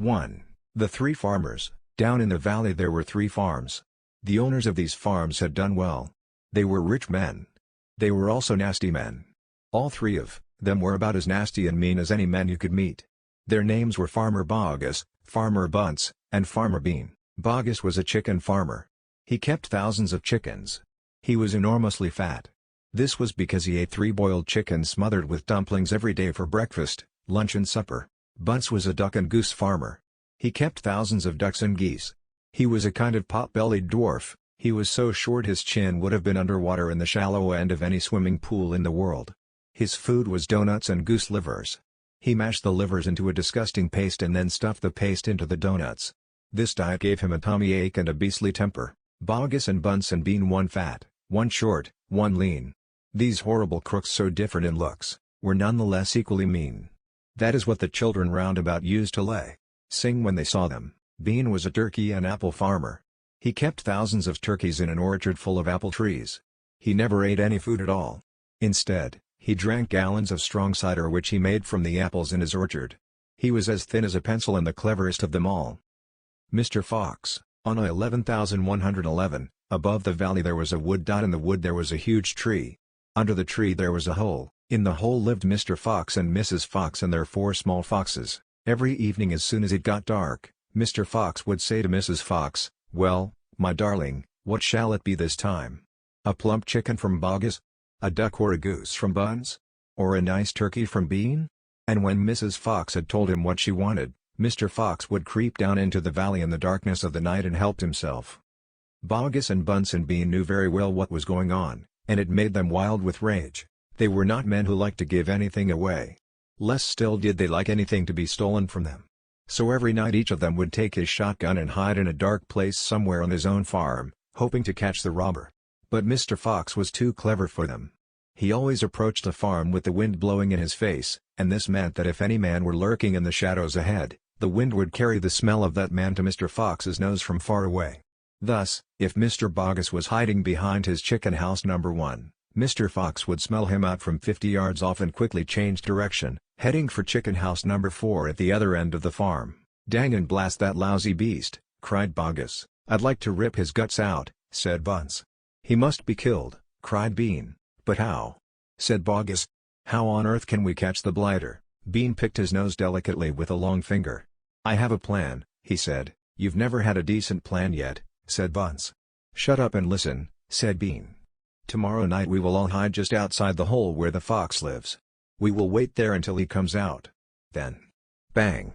1. The Three Farmers. Down in the valley there were 3 farms. The owners of these farms had done well. They were rich men. They were also nasty men. All 3 of them were about as nasty and mean as any men you could meet. Their names were Farmer Boggis, Farmer Bunce, and Farmer Bean. Boggis was a chicken farmer. He kept thousands of chickens. He was enormously fat. This was because he ate 3 boiled chickens smothered with dumplings every day for breakfast, lunch and supper. Bunce was a duck and goose farmer. He kept thousands of ducks and geese. He was a kind of pot-bellied dwarf. He was so short his chin would have been underwater in the shallow end of any swimming pool in the world. His food was donuts and goose livers. He mashed the livers into a disgusting paste and then stuffed the paste into the donuts. This diet gave him a tummy ache and a beastly temper. Boggis and Bunce and Bean, one fat, one short, one lean. These horrible crooks, so different in looks, were nonetheless equally mean. That is what the children round about used to sing when they saw them. Bean was a turkey and apple farmer. He kept thousands of turkeys in an orchard full of apple trees. He never ate any food at all. Instead, he drank gallons of strong cider which he made from the apples in his orchard. He was as thin as a pencil and the cleverest of them all. Mr. Fox. On I 11,111, above the valley there was a wood. In the wood there was a huge tree. Under the tree there was a hole. In the hole lived Mr. Fox and Mrs. Fox and their 4 small foxes. Every evening as soon as it got dark, Mr. Fox would say to Mrs. Fox, "Well, my darling, what shall it be this time? A plump chicken from Boggis? A duck or a goose from Bunce? Or a nice turkey from Bean?" And when Mrs. Fox had told him what she wanted, Mr. Fox would creep down into the valley in the darkness of the night and help himself. Boggis and Bunce and Bean knew very well what was going on, and it made them wild with rage. They were not men who liked to give anything away. Less still did they like anything to be stolen from them. So every night each of them would take his shotgun and hide in a dark place somewhere on his own farm, hoping to catch the robber. But Mr. Fox was too clever for them. He always approached the farm with the wind blowing in his face, and this meant that if any man were lurking in the shadows ahead, the wind would carry the smell of that man to Mr. Fox's nose from far away. Thus, if Mr. Boggis was hiding behind his chicken house number 1, Mr. Fox would smell him out from 50 yards off and quickly change direction, heading for chicken house number 4 at the other end of the farm. "Dang and blast that lousy beast," cried Boggis. "I'd like to rip his guts out," said Bunce. "He must be killed," cried Bean. "But how?" said Boggis. "How on earth can we catch the blighter?" Bean picked his nose delicately with a long finger. "I have a plan," he said. "You've never had a decent plan yet," said Bunce. "Shut up and listen," said Bean. "Tomorrow night we will all hide just outside the hole where the fox lives. We will wait there until he comes out. Then, bang!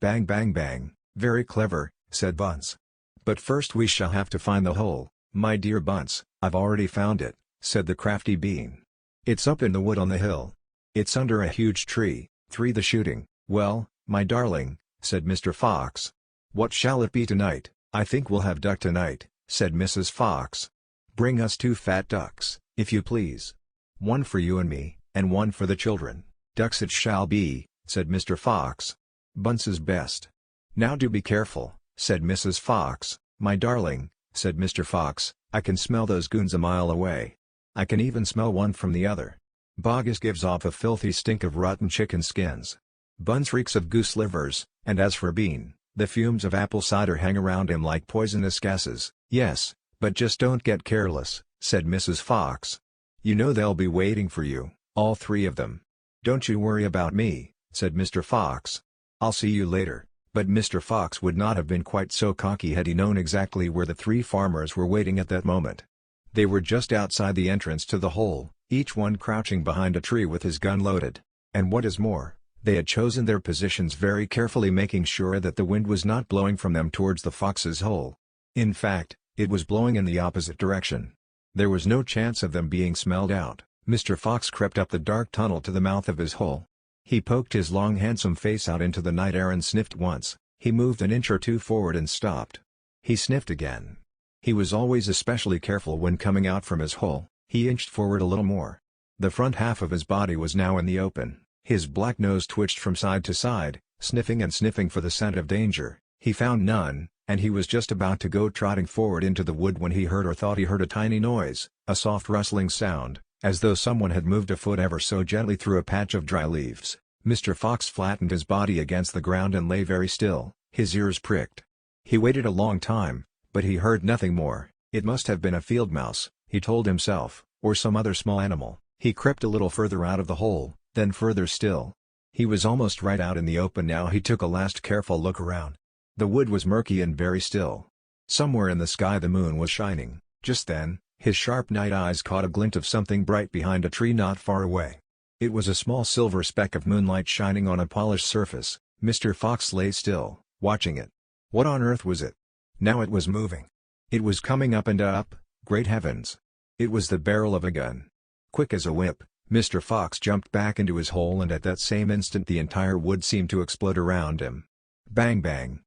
Bang bang bang." "Very clever," said Bunce. "But first we shall have to find the hole, my dear Bunce." "I've already found it," said the crafty Bean. "It's up in the wood on the hill. It's under a huge tree, 3 the shooting." "Well, my darling," said Mr. Fox. "What shall it be tonight?" "I think we'll have duck tonight," said Mrs. Fox. "Bring us 2 fat ducks, if you please. 1 for you and me, and 1 for the children." "Ducks it shall be," said Mr. Fox. "Bunce's best." "Now do be careful," said Mrs. Fox. "My darling," said Mr. Fox, "I can smell those goons a mile away. I can even smell one from the other. Boggis gives off a filthy stink of rotten chicken skins. Bunce reeks of goose livers, and as for Bean, the fumes of apple cider hang around him like poisonous gases." "Yes, but just don't get careless," said Mrs. Fox. "You know they'll be waiting for you, all 3 of them." "Don't you worry about me," said Mr. Fox. "I'll see you later." But Mr. Fox would not have been quite so cocky had he known exactly where the 3 farmers were waiting at that moment. They were just outside the entrance to the hole, each one crouching behind a tree with his gun loaded. And what is more, they had chosen their positions very carefully, making sure that the wind was not blowing from them towards the fox's hole. In fact, it was blowing in the opposite direction. There was no chance of them being smelled out. Mr. Fox crept up the dark tunnel to the mouth of his hole. He poked his long handsome face out into the night air and sniffed once. He moved an inch or 2 forward and stopped. He sniffed again. He was always especially careful when coming out from his hole. He inched forward a little more. The front half of his body was now in the open. His black nose twitched from side to side, sniffing and sniffing for the scent of danger. He found none, and he was just about to go trotting forward into the wood when he heard or thought he heard a tiny noise, a soft rustling sound, as though someone had moved a foot ever so gently through a patch of dry leaves. Mr. Fox flattened his body against the ground and lay very still, His ears pricked. He waited a long time, but he heard nothing more. It must have been a field mouse, he told himself, or some other small animal. He crept a little further out of the hole, then further still. He was almost right out in the open now. He took a last careful look around. The wood was murky and very still. Somewhere in the sky the moon was shining. Just then, his sharp night eyes caught a glint of something bright behind a tree not far away. It was a small silver speck of moonlight shining on a polished surface. Mr. Fox lay still, watching it. What on earth was it? Now it was moving. It was coming up and up. Great heavens! It was the barrel of a gun. Quick as a whip, Mr. Fox jumped back into his hole, and at that same instant the entire wood seemed to explode around him. Bang bang!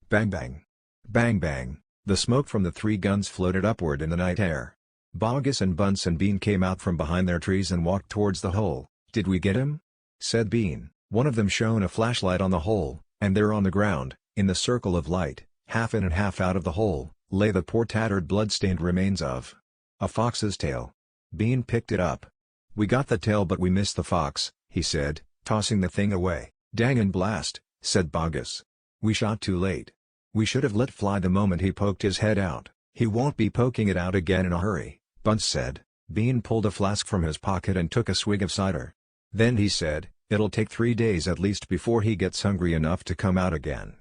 Bang bang! Bang bang! The smoke from the 3 guns floated upward in the night air. Boggis and Bunce and Bean came out from behind their trees and walked towards the hole. "Did we get him?" said Bean. One of them shone a flashlight on the hole, and there on the ground, in the circle of light, half in and half out of the hole, lay the poor tattered blood-stained remains of a fox's tail. Bean picked it up. "We got the tail but we missed the fox," he said, tossing the thing away. "Dang and blast," said Boggis. "We shot too late. We should have let fly the moment he poked his head out." "He won't be poking it out again in a hurry," Bunce said. Bean pulled a flask from his pocket and took a swig of cider. Then he said, "It'll take 3 days at least before he gets hungry enough to come out again.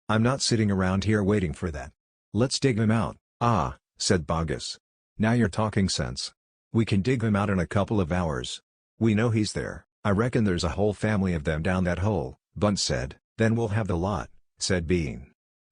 I'm not sitting around here waiting for that. Let's dig him out." "Ah," said Boggis. "Now you're talking sense. We can dig him out in a couple of hours. We know he's there." "I reckon there's a whole family of them down that hole," Bunce said. "Then we'll have the lot," said Bean.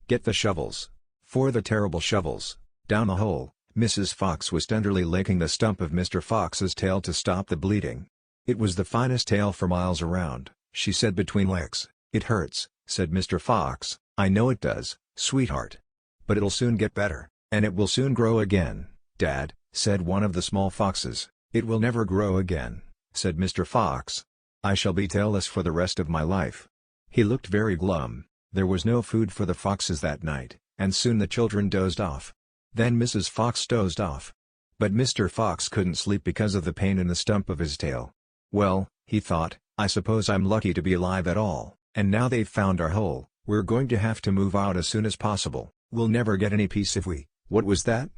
"Get the shovels." "For the terrible shovels." Down the hole, Mrs. Fox was tenderly licking the stump of Mr. Fox's tail to stop the bleeding. "It was the finest tail for miles around," she said between licks. "It hurts," said Mr. Fox. "I know it does, sweetheart. But it'll soon get better, and it will soon grow again, Dad," said one of the small foxes. "It will never grow again," said Mr. Fox. "I shall be tailless for the rest of my life." He looked very glum. There was no food for the foxes that night, and soon the children dozed off. Then Mrs. Fox dozed off. But Mr. Fox couldn't sleep because of the pain in the stump of his tail. "Well," he thought, "I suppose I'm lucky to be alive at all, and now they've found our hole, we're going to have to move out as soon as possible. We'll never get any peace if we—" What was that?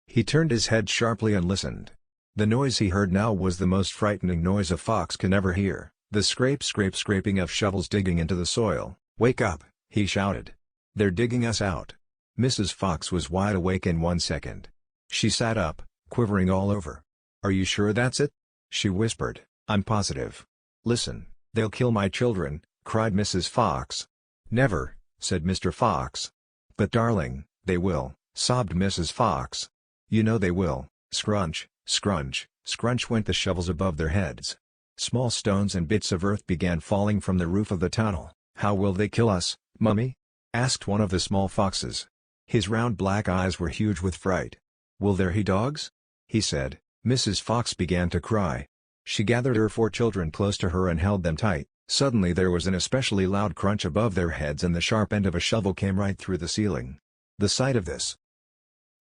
He turned his head sharply and listened. The noise he heard now was the most frightening noise a fox can ever hear, the scraping of shovels digging into the soil. "Wake up!" he shouted. "They're digging us out." Mrs. Fox was wide awake in 1 second. She sat up, quivering all over. "Are you sure that's it?" she whispered. "I'm positive." "Listen, they'll kill my children," cried Mrs. Fox. "Never," said Mr. Fox. "But darling, they will," sobbed Mrs. Fox. "You know they will." Scrunch, scrunch, scrunch went the shovels above their heads. Small stones and bits of earth began falling from the roof of the tunnel. "How will they kill us, Mummy?" asked one of the small foxes. His round black eyes were huge with fright. "Will there he dogs?" he said. Mrs. Fox began to cry. She gathered her 4 children close to her and held them tight. Suddenly there was an especially loud crunch above their heads and the sharp end of a shovel came right through the ceiling. The sight of this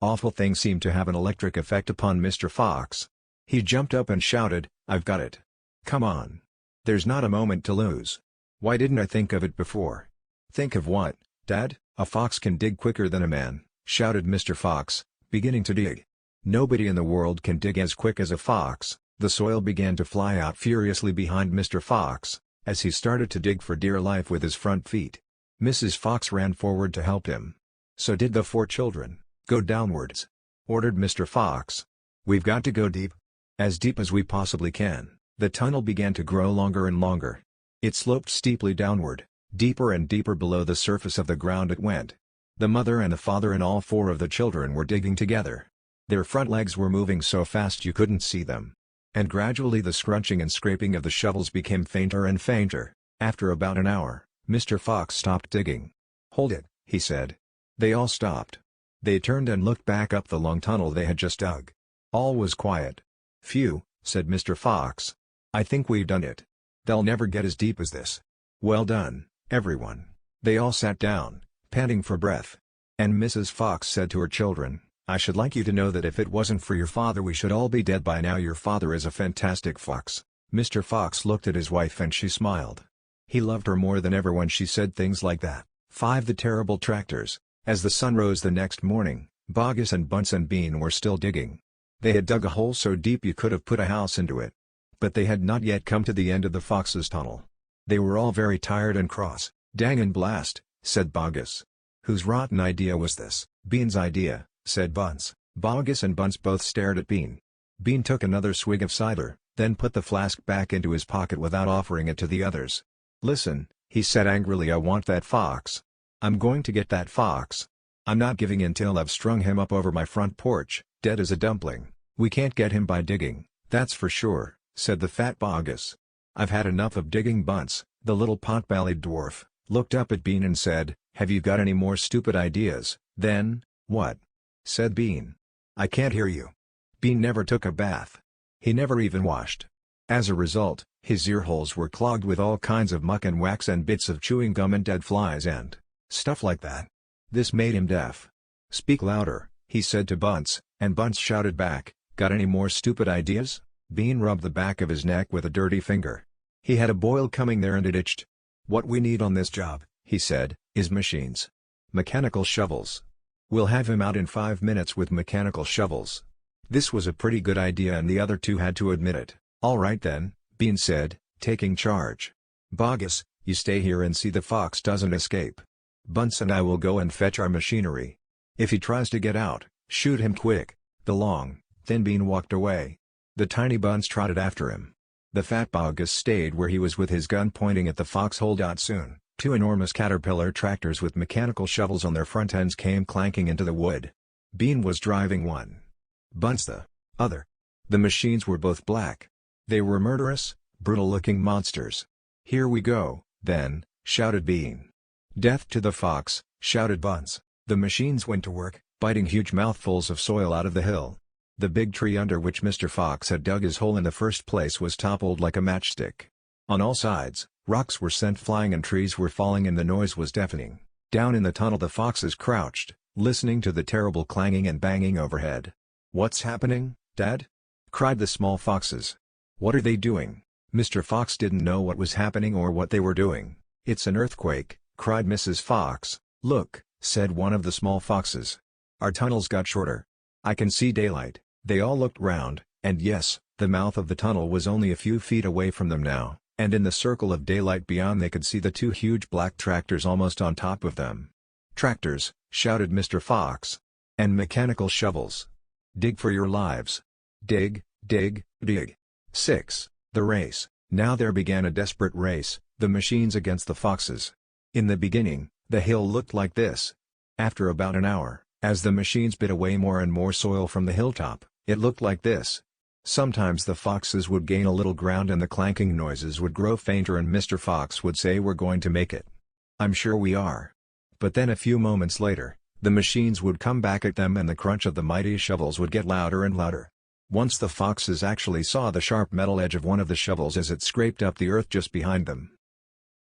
awful thing seemed to have an electric effect upon Mr. Fox. He jumped up and shouted, "I've got it! Come on! There's not a moment to lose! Why didn't I think of it before?" "Think of what, Dad?" "A fox can dig quicker than a man," shouted Mr. Fox, beginning to dig. "Nobody in the world can dig as quick as a fox." The soil began to fly out furiously behind Mr. Fox, as he started to dig for dear life with his front feet. Mrs. Fox ran forward to help him. So did the 4 children. "Go downwards," ordered Mr. Fox. "We've got to go deep. As deep as we possibly can." The tunnel began to grow longer and longer. It sloped steeply downward, deeper and deeper below the surface of the ground it went. The mother and the father and all 4 of the children were digging together. Their front legs were moving so fast you couldn't see them. And gradually the scrunching and scraping of the shovels became fainter and fainter. After about an hour, Mr. Fox stopped digging. "Hold it," he said. They all stopped. They turned and looked back up the long tunnel they had just dug. All was quiet. "Phew," said Mr. Fox. "I think we've done it. They'll never get as deep as this. Well done, everyone." They all sat down, panting for breath. And Mrs. Fox said to her children, "I should like you to know that if it wasn't for your father we should all be dead by now. Your father is a fantastic fox." Mr. Fox looked at his wife and she smiled. He loved her more than ever when she said things like that. 5. The terrible tractors. As the sun rose the next morning, Boggis and Bunce and Bean were still digging. They had dug a hole so deep you could have put a house into it. But they had not yet come to the end of the fox's tunnel. They were all very tired and cross. "Dang and blast," said Boggis. "Whose rotten idea was this?" "Bean's idea," said Bunce. Boggis and Bunce both stared at Bean. Bean took another swig of cider, then put the flask back into his pocket without offering it to the others. "Listen," he said angrily, "I want that fox. I'm going to get that fox. I'm not giving in till I've strung him up over my front porch, dead as a dumpling. We can't get him by digging, that's for sure," said the fat Boggis. "I've had enough of digging." Bunce, the little pot-bellied dwarf, looked up at Bean and said, "Have you got any more stupid ideas?" "Then, what?" said Bean. "I can't hear you." Bean never took a bath. He never even washed. As a result, his ear holes were clogged with all kinds of muck and wax and bits of chewing gum and dead flies and stuff like that. This made him deaf. "Speak louder," he said to Bunce, and Bunce shouted back, "Got any more stupid ideas?" Bean rubbed the back of his neck with a dirty finger. He had a boil coming there and it itched. "What we need on this job," he said, "is machines. Mechanical shovels. We'll have him out in 5 minutes with mechanical shovels." This was a pretty good idea and the other two had to admit it. "All right then," Bean said, taking charge. "Boggis, you stay here and see the fox doesn't escape. Bunce and I will go and fetch our machinery. If he tries to get out, shoot him quick." The long, thin Bean walked away. The tiny Bunce trotted after him. The fat Boggis stayed where he was with his gun pointing at the foxhole. Soon, 2 enormous caterpillar tractors with mechanical shovels on their front ends came clanking into the wood. Bean was driving one. Bunce the other. The machines were both black. They were murderous, brutal-looking monsters. "Here we go, then," shouted Bean. "Death to the fox," shouted Bunce. The machines went to work, biting huge mouthfuls of soil out of the hill. The big tree under which Mr. Fox had dug his hole in the first place was toppled like a matchstick. On all sides, rocks were sent flying and trees were falling and the noise was deafening. Down in the tunnel the foxes crouched, listening to the terrible clanging and banging overhead. "What's happening, Dad?" cried the small foxes. "What are they doing?" Mr. Fox didn't know what was happening or what they were doing. "It's an earthquake," cried Mrs. Fox. "Look," said one of the small foxes. "Our tunnels got shorter. I can see daylight." They all looked round, and yes, the mouth of the tunnel was only a few feet away from them now, and in the circle of daylight beyond they could see the 2 huge black tractors almost on top of them. "Tractors," shouted Mr. Fox. "And mechanical shovels. Dig for your lives. Dig, dig, dig." 6. The race. Now there began a desperate race, the machines against the foxes. In the beginning, the hill looked like this. After about an hour, as the machines bit away more and more soil from the hilltop, it looked like this. Sometimes the foxes would gain a little ground and the clanking noises would grow fainter and Mr. Fox would say, "We're going to make it. I'm sure we are." But then a few moments later, the machines would come back at them and the crunch of the mighty shovels would get louder and louder. Once the foxes actually saw the sharp metal edge of one of the shovels as it scraped up the earth just behind them.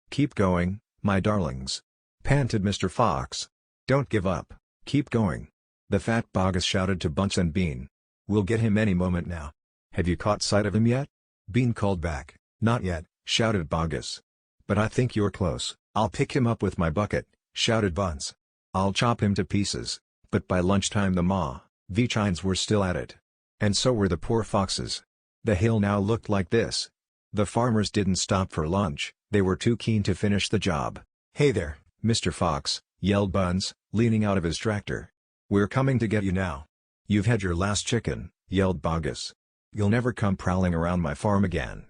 "Keep going, my darlings," panted Mr. Fox. "Don't give up, keep going." The fat Boggis shouted to Bunce and Bean. "We'll get him any moment now. Have you caught sight of him yet?" Bean called back. "Not yet," shouted Boggis. "But I think you're close." "I'll pick him up with my bucket," shouted Bunce. "I'll chop him to pieces." But by lunchtime the Vachines were still at it. And so were the poor foxes. The hill now looked like this. The farmers didn't stop for lunch, they were too keen to finish the job. "Hey there, Mr. Fox," yelled Bunce, leaning out of his tractor. "We're coming to get you now." "You've had your last chicken," yelled Boggis. "You'll never come prowling around my farm again."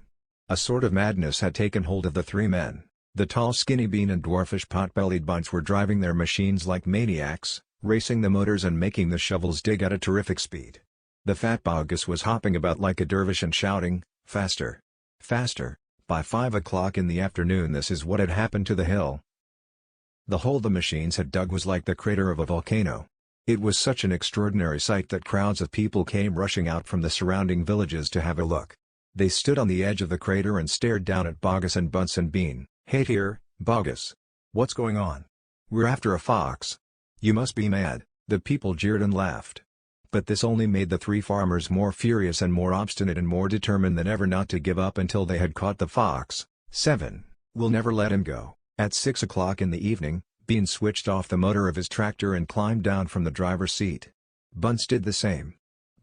A sort of madness had taken hold of the 3 men. The tall skinny Bean and dwarfish pot-bellied Bunce were driving their machines like maniacs, racing the motors and making the shovels dig at a terrific speed. The fat Boggis was hopping about like a dervish and shouting, "Faster! Faster!" By 5 o'clock in the afternoon this is what had happened to the hill. The hole the machines had dug was like the crater of a volcano. It was such an extraordinary sight that crowds of people came rushing out from the surrounding villages to have a look. They stood on the edge of the crater and stared down at Boggis and Bunce and Bean. "Hey here, Boggis. What's going on?" "We're after a fox." "You must be mad." The people jeered and laughed. But this only made the 3 farmers more furious and more obstinate and more determined than ever not to give up until they had caught the fox. 7. "We'll never let him go." At 6 o'clock in the evening, Bean switched off the motor of his tractor and climbed down from the driver's seat. Bunce did the same.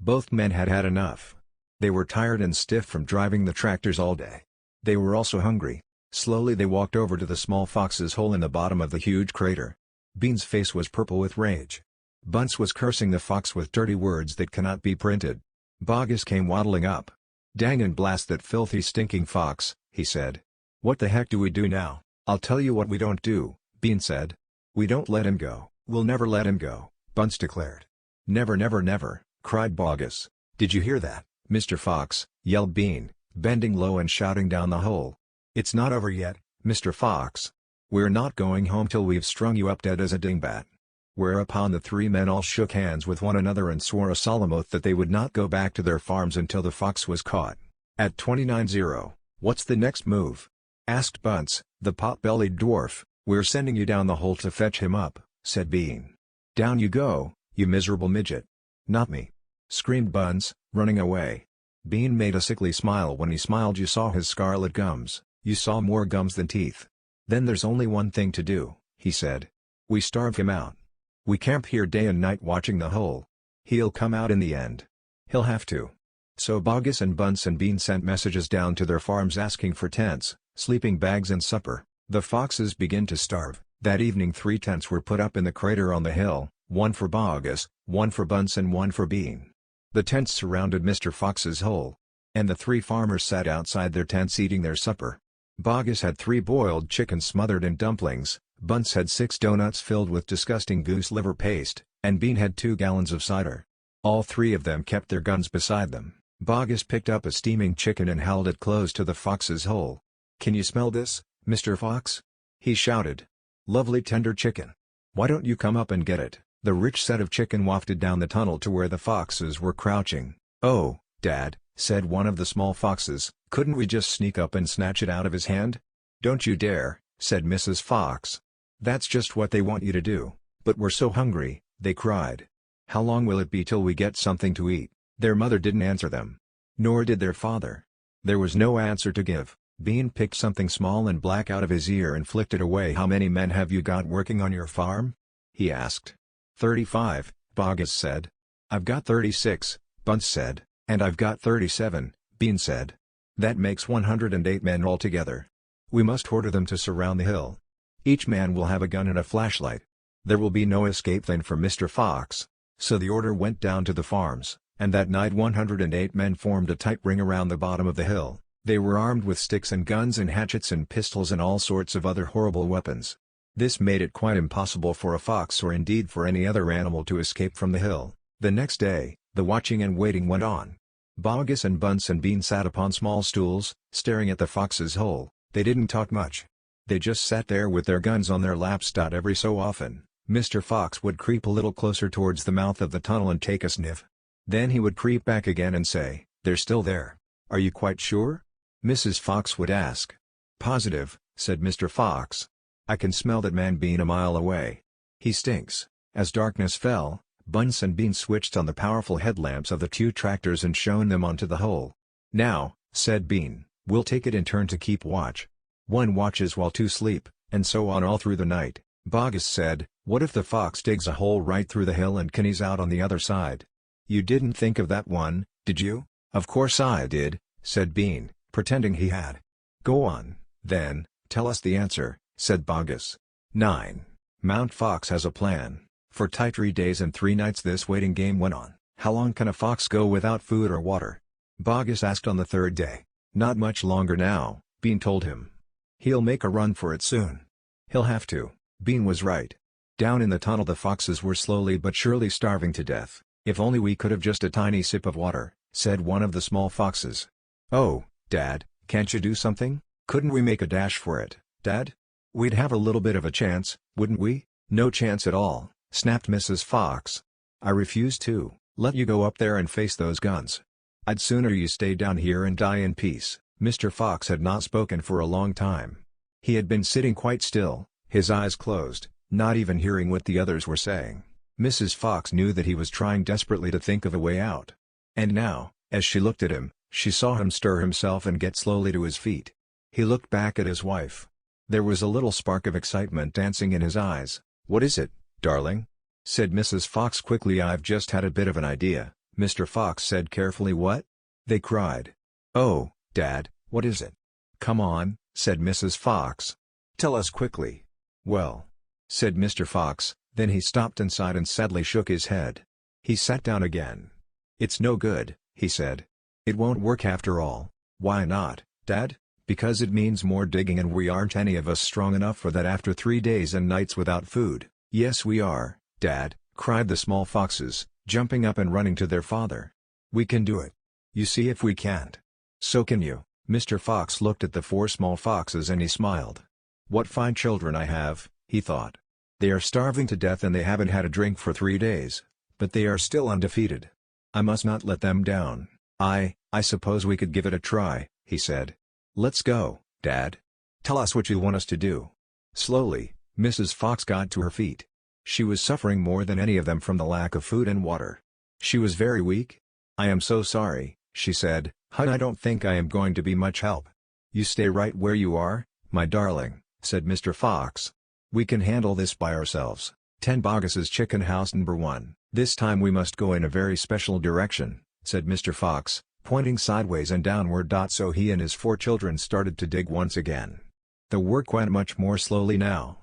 Both men had had enough. They were tired and stiff from driving the tractors all day. They were also hungry. Slowly they walked over to the small fox's hole in the bottom of the huge crater. Bean's face was purple with rage. Bunce was cursing the fox with dirty words that cannot be printed. Boggis came waddling up. "Dang and blast that filthy stinking fox," he said. "What the heck do we do now?" "I'll tell you what we don't do," Bean said. "We don't let him go. We'll never let him go," Bunce declared. "Never, never, never," cried Boggis. "Did you hear that, Mr. Fox?" yelled Bean, bending low and shouting down the hole. "It's not over yet, Mr. Fox. We're not going home till we've strung you up dead as a dingbat." Whereupon the three men all shook hands with one another and swore a solemn oath that they would not go back to their farms until the fox was caught. At 29-0, "What's the next move?" asked Bunce, the pot-bellied dwarf. "We're sending you down the hole to fetch him up," said Bean. "Down you go, you miserable midget." "Not me!" screamed Bunce, running away. Bean made a sickly smile. When he smiled you saw his scarlet gums. You saw more gums than teeth. "Then there's only one thing to do," he said. "We starve him out. We camp here day and night watching the hole. He'll come out in the end. He'll have to." So Boggis and Bunce and Bean sent messages down to their farms asking for tents, sleeping bags and supper. The foxes began to starve. That evening 3 tents were put up in the crater on the hill, one for Boggis, one for Bunce and one for Bean. The tents surrounded Mr. Fox's hole. And the 3 farmers sat outside their tents eating their supper. Boggis had 3 boiled chickens smothered in dumplings, Bunce had 6 donuts filled with disgusting goose liver paste, and Bean had 2 gallons of cider. All 3 of them kept their guns beside them. Boggis picked up a steaming chicken and held it close to the fox's hole. "Can you smell this, Mr. Fox?" he shouted. "Lovely tender chicken. Why don't you come up and get it?" The rich scent of chicken wafted down the tunnel to where the foxes were crouching. "Oh, Dad," said one of the small foxes, "couldn't we just sneak up and snatch it out of his hand?" "Don't you dare," said Mrs. Fox. "That's just what they want you to do." "But we're so hungry," they cried. "How long will it be till we get something to eat?" Their mother didn't answer them. Nor did their father. There was no answer to give. Bean picked something small and black out of his ear and flicked it away. "How many men have you got working on your farm?" he asked. 35, Boggis said. "I've got 36, Bunce said. "And I've got 37, Bean said. "That makes 108 men altogether. We must order them to surround the hill. Each man will have a gun and a flashlight. There will be no escape then for Mr. Fox." So the order went down to the farms, and that night 108 men formed a tight ring around the bottom of the hill. They were armed with sticks and guns and hatchets and pistols and all sorts of other horrible weapons. This made it quite impossible for a fox or indeed for any other animal to escape from the hill. The next day, the watching and waiting went on. Boggis and Bunce and Bean sat upon small stools, staring at the fox's hole. They didn't talk much. They just sat there with their guns on their laps. Every so often, Mr. Fox would creep a little closer towards the mouth of the tunnel and take a sniff. Then he would creep back again and say, "They're still there. Are you quite sure?" Mrs. Fox would ask. "Positive," said Mr. Fox. "I can smell that man Bean a mile away. He stinks." As darkness fell, Bunce and Bean switched on the powerful headlamps of the 2 tractors and shone them onto the hole. "Now," said Bean, "we'll take it in turn to keep watch. 1 watches while 2 sleep, and so on all through the night." Boggis said, "What if the fox digs a hole right through the hill and Kenny's out on the other side?" "You didn't think of that one, did you?" "Of course I did," said Bean, pretending he had. "Go on, then, tell us the answer," said Boggis. 9. Mount Fox has a plan. For tight 3 days and 3 nights this waiting game went on. How long can a fox go without food or water? Boggis asked on the 3rd day. "Not much longer now," Bean told him. "He'll make a run for it soon. He'll have to." Bean was right. Down in the tunnel the foxes were slowly but surely starving to death. "If only we could have just a tiny sip of water," said one of the small foxes. "Oh, Dad, can't you do something? Couldn't we make a dash for it, Dad? We'd have a little bit of a chance, wouldn't we?" "No chance at all," snapped Mrs. Fox. "I refuse to let you go up there and face those guns. I'd sooner you stay down here and die in peace." Mr. Fox had not spoken for a long time. He had been sitting quite still, his eyes closed, not even hearing what the others were saying. Mrs. Fox knew that he was trying desperately to think of a way out. And now, as she looked at him, she saw him stir himself and get slowly to his feet. He looked back at his wife. There was a little spark of excitement dancing in his eyes. "What is it, darling?" said Mrs. Fox quickly. "I've just had a bit of an idea," Mr. Fox said carefully. "What?" they cried. "Oh, Dad, what is it?" "Come on," said Mrs. Fox. "Tell us quickly." "Well," said Mr. Fox, then he stopped and sighed and sadly shook his head. He sat down again. "It's no good," he said. "It won't work after all." "Why not, Dad?" "Because it means more digging and we aren't any of us strong enough for that after 3 days and nights without food." "Yes we are, Dad," cried the small foxes, jumping up and running to their father. "We can do it. You see if we can't." "So can you." Mr. Fox looked at the 4 small foxes and he smiled. "What fine children I have," he thought. "They are starving to death and they haven't had a drink for 3 days, but they are still undefeated. I must not let them down." I suppose we could give it a try," he said. "Let's go, Dad. Tell us what you want us to do." Slowly, Mrs. Fox got to her feet. She was suffering more than any of them from the lack of food and water. She was very weak. "I am so sorry," she said, "I don't think I am going to be much help." "You stay right where you are, my darling," said Mr. Fox. "We can handle this by ourselves." 10 Boggis's Chicken House Number 1. "This time we must go in a very special direction," said Mr. Fox, pointing sideways and downward. So he and his 4 children started to dig once again. The work went much more slowly now.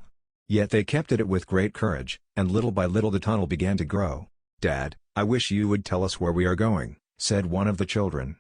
Yet they kept at it with great courage, and little by little the tunnel began to grow. "Dad, I wish you would tell us where we are going," said one of the children.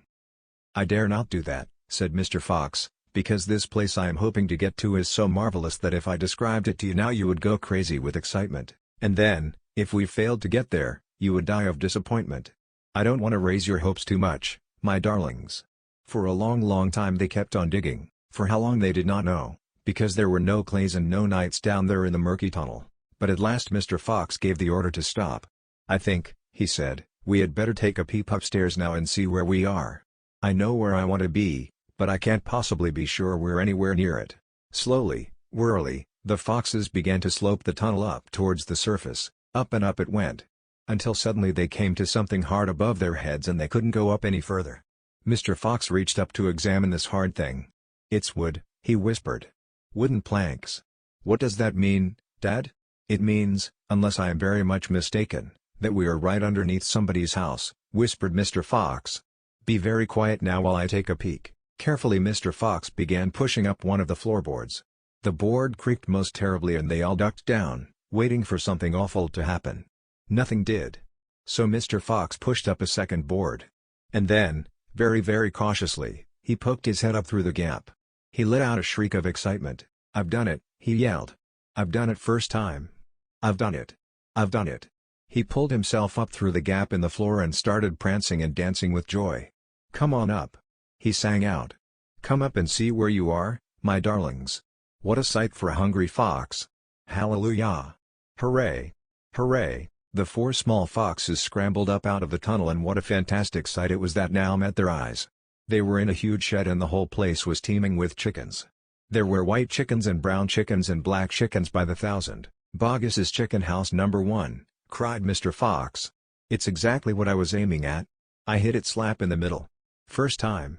"I dare not do that," said Mr. Fox, "because this place I am hoping to get to is so marvelous that if I described it to you now you would go crazy with excitement, and then, if we failed to get there, you would die of disappointment. I don't want to raise your hopes too much, my darlings." For a long time they kept on digging, for how long they did not know, because there were no clays and no nights down there in the murky tunnel, but at last Mr. Fox gave the order to stop. "I think," he said, "we had better take a peep upstairs now and see where we are. I know where I want to be, but I can't possibly be sure we're anywhere near it." Slowly, wearily, the foxes began to slope the tunnel up towards the surface. Up and up it went, until suddenly they came to something hard above their heads and they couldn't go up any further. Mr. Fox reached up to examine this hard thing. "It's wood," he whispered. "Wooden planks." "What does that mean, Dad?" "It means, unless I am very much mistaken, that we are right underneath somebody's house," whispered Mr. Fox. "Be very quiet now while I take a peek." Carefully Mr. Fox began pushing up one of the floorboards. The board creaked most terribly and they all ducked down, waiting for something awful to happen. Nothing did. So Mr. Fox pushed up a second board. And then, very cautiously, he poked his head up through the gap. He let out a shriek of excitement. "I've done it," he yelled. "I've done it first time. I've done it. I've done it." He pulled himself up through the gap in the floor and started prancing and dancing with joy. "Come on up," he sang out. "Come up and see where you are, my darlings. What a sight for a hungry fox. Hallelujah! Hooray! Hooray!" The 4 small foxes scrambled up out of the tunnel and what a fantastic sight it was that now met their eyes. They were in a huge shed and the whole place was teeming with chickens. There were white chickens and brown chickens and black chickens by the thousand. "Boggis's Chicken House Number 1, cried Mr. Fox. "It's exactly what I was aiming at. I hit it slap in the middle. First time.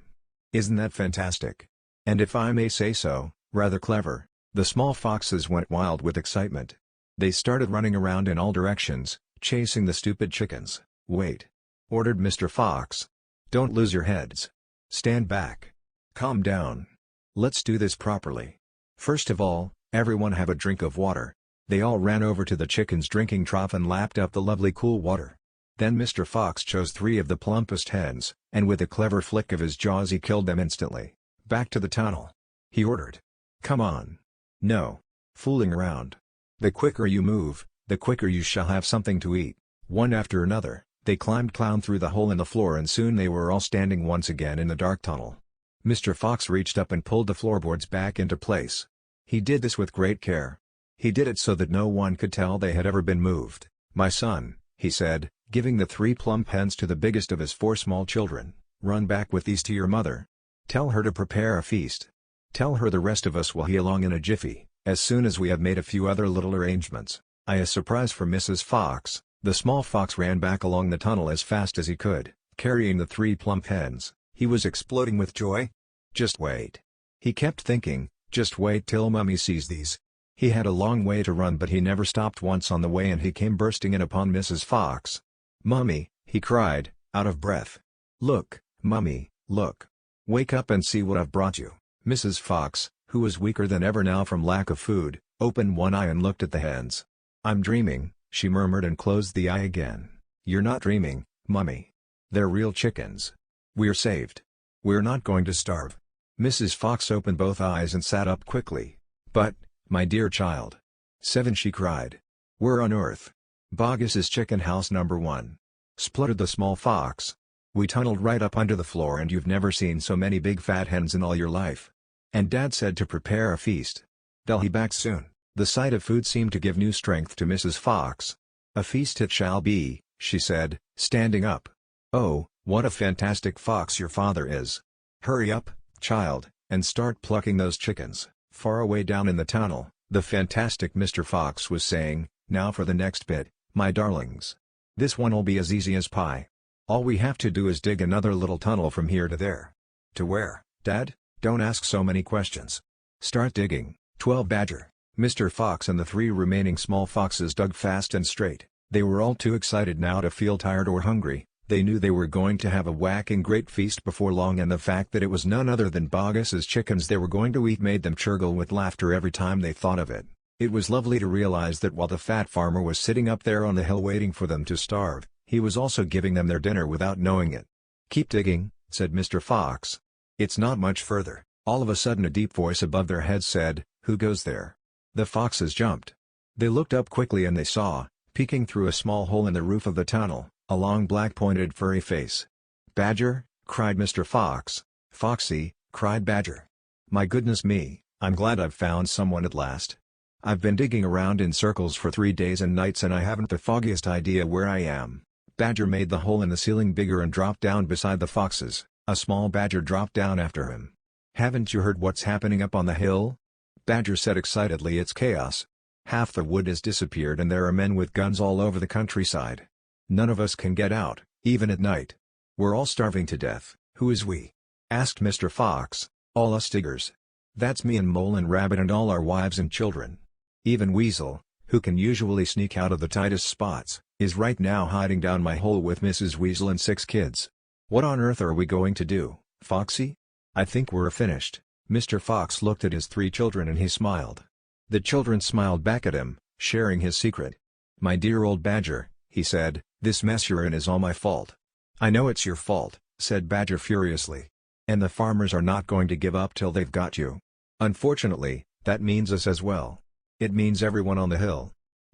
Isn't that fantastic? And if I may say so, rather clever." The small foxes went wild with excitement. They started running around in all directions, chasing the stupid chickens. "Wait!" ordered Mr. Fox. "Don't lose your heads. Stand back. Calm down. Let's do this properly. First of all, everyone have a drink of water." They all ran over to the chicken's drinking trough and lapped up the lovely cool water. Then Mr. Fox chose 3 of the plumpest hens, and with a clever flick of his jaws he killed them instantly. "Back to the tunnel," he ordered. "Come on. No fooling around. The quicker you move, the quicker you shall have something to eat." One after another, they climbed clown through the hole in the floor and soon they were all standing once again in the dark tunnel. Mr. Fox reached up and pulled the floorboards back into place. He did this with great care. He did it so that no one could tell they had ever been moved. "My son," he said, giving the 3 plump hens to the biggest of his 4 small children, "run back with these to your mother. Tell her to prepare a feast. Tell her the rest of us will be along in a jiffy, as soon as we have made a few other little arrangements." A surprise for Mrs. Fox, the small fox ran back along the tunnel as fast as he could, carrying the 3 plump hens. He was exploding with joy. Just wait. He kept thinking, Just wait till Mummy sees these. He had a long way to run, but he never stopped once on the way, and he came bursting in upon Mrs. Fox. "Mummy," he cried, out of breath. "Look, Mummy, look. Wake up and see what I've brought you." Mrs. Fox, who was weaker than ever now from lack of food, opened one eye and looked at the hens. "I'm dreaming," she murmured, and closed the eye again. "You're not dreaming, Mummy. They're real chickens. We're saved. We're not going to starve." Mrs. Fox opened both eyes and sat up quickly. "But, my dear child." "Seven," she cried. "Where on earth?" "Boggis' chicken house number 1. spluttered the small fox. "We tunneled right up under the floor, and you've never seen so many big fat hens in all your life. And Dad said to prepare a feast. They'll be back soon." The sight of food seemed to give new strength to Mrs. Fox. "A feast it shall be," she said, standing up. "Oh, what a fantastic fox your father is. Hurry up, child, and start plucking those chickens." Far away down in the tunnel, the fantastic Mr. Fox was saying, "Now for the next bit, my darlings. This one'll be as easy as pie. All we have to do is dig another little tunnel from here to there." "To where, Dad? Don't ask so many questions. Start digging." 12 Badger, Mr. Fox and the 3 remaining small foxes dug fast and straight. They were all too excited now to feel tired or hungry. They knew they were going to have a whacking great feast before long, and the fact that it was none other than Boggis' chickens they were going to eat made them chortle with laughter every time they thought of it. It was lovely to realize that while the fat farmer was sitting up there on the hill waiting for them to starve, he was also giving them their dinner without knowing it. "Keep digging," said Mr. Fox. "It's not much further." All of a sudden a deep voice above their heads said, "Who goes there?" The foxes jumped. They looked up quickly and they saw, peeking through a small hole in the roof of the tunnel, a long black pointed furry face. "Badger!" cried Mr. Fox. "Foxy!" cried Badger. "My goodness me, I'm glad I've found someone at last. I've been digging around in circles for 3 days and nights and I haven't the foggiest idea where I am." Badger made the hole in the ceiling bigger and dropped down beside the foxes. A small badger dropped down after him. "Haven't you heard what's happening up on the hill?" Badger said excitedly. "It's chaos. Half the wood has disappeared and there are men with guns all over the countryside. None of us can get out, even at night. We're all starving to death." "Who is we?" asked Mr. Fox. "All us diggers. That's me and Mole and Rabbit and all our wives and children. Even Weasel, who can usually sneak out of the tightest spots, is right now hiding down my hole with Mrs. Weasel and 6 kids. What on earth are we going to do, Foxy?" "I think we're finished." Mr. Fox looked at his 3 children and he smiled. The children smiled back at him, sharing his secret. "My dear old Badger," he said, "this mess you're in is all my fault." "I know it's your fault," said Badger furiously. "And the farmers are not going to give up till they've got you. Unfortunately, that means us as well. It means everyone on the hill."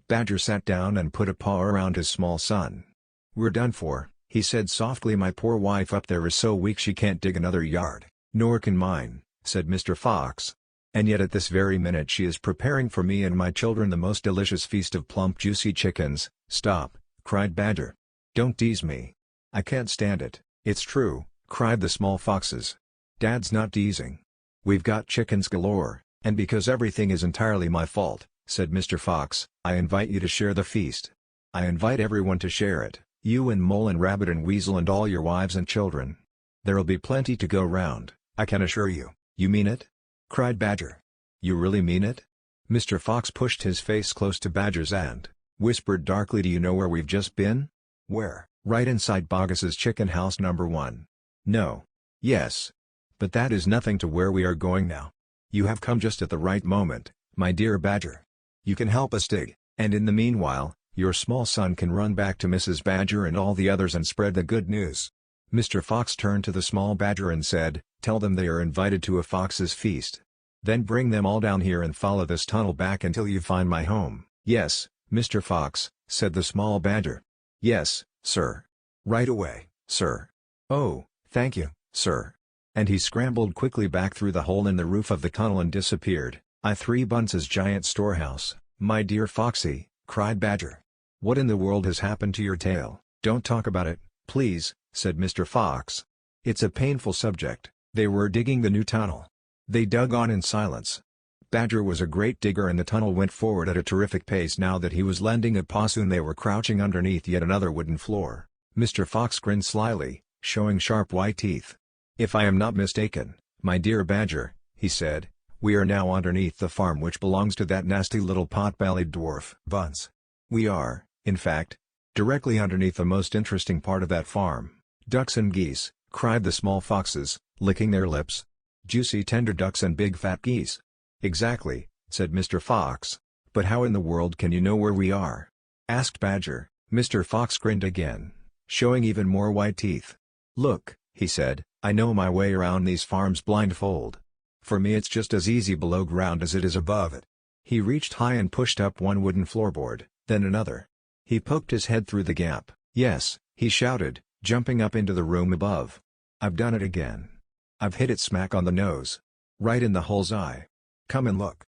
Badger sat down and put a paw around his small son. "We're done for," he said softly. "My poor wife up there is so weak she can't dig another yard." "Nor can mine," said Mr. Fox. "And yet at this very minute she is preparing for me and my children the most delicious feast of plump juicy chickens." "Stop," cried Badger. "Don't tease me. I can't stand it." "It's true," cried the small foxes. "Dad's not teasing. We've got chickens galore, and because everything is entirely my fault," said Mr. Fox, "I invite you to share the feast. I invite everyone to share it, you and Mole and Rabbit and Weasel and all your wives and children. There'll be plenty to go round, I can assure you." "You mean it?" cried Badger. "You really mean it?" Mr. Fox pushed his face close to Badger's and whispered darkly, "Do you know where we've just been?" "Where?" "Right inside Boggis' chicken house number 1. "No." "Yes. But that is nothing to where we are going now. You have come just at the right moment, my dear Badger. You can help us dig, and in the meanwhile, your small son can run back to Mrs. Badger and all the others and spread the good news." Mr. Fox turned to the small badger and said, "Tell them they are invited to a fox's feast. Then bring them all down here and follow this tunnel back until you find my home." "Yes, Mr. Fox," said the small badger. "Yes, sir. Right away, sir." "Oh, thank you, sir." And he scrambled quickly back through the hole in the roof of the tunnel and disappeared. "I3 Bunce's giant storehouse." "My dear Foxy," cried Badger. "What in the world has happened to your tail?" "Don't talk about it, please," said Mr. Fox. "It's a painful subject." They were digging the new tunnel. They dug on in silence. Badger was a great digger and the tunnel went forward at a terrific pace. Now that he was lending a paw, soon they were crouching underneath yet another wooden floor. Mr. Fox grinned slyly, showing sharp white teeth. "If I am not mistaken, my dear Badger," he said, We are now underneath the farm which belongs to that nasty little pot-bellied dwarf, Bunce. We are, in fact, directly underneath the most interesting part of that farm. Ducks and geese, cried the small foxes, licking their lips. Juicy tender ducks and big fat geese. Exactly, said Mr. Fox. But how in the world can you know where we are? Asked Badger. Mr. Fox grinned again, showing even more white teeth. Look, he said, I know my way around these farms blindfold. For me it's just as easy below ground as it is above it. He reached high and pushed up one wooden floorboard, then another. He poked his head through the gap. Yes, he shouted, jumping up into the room above. I've done it again. I've hit it smack on the nose. Right in the hull's eye. Come and look.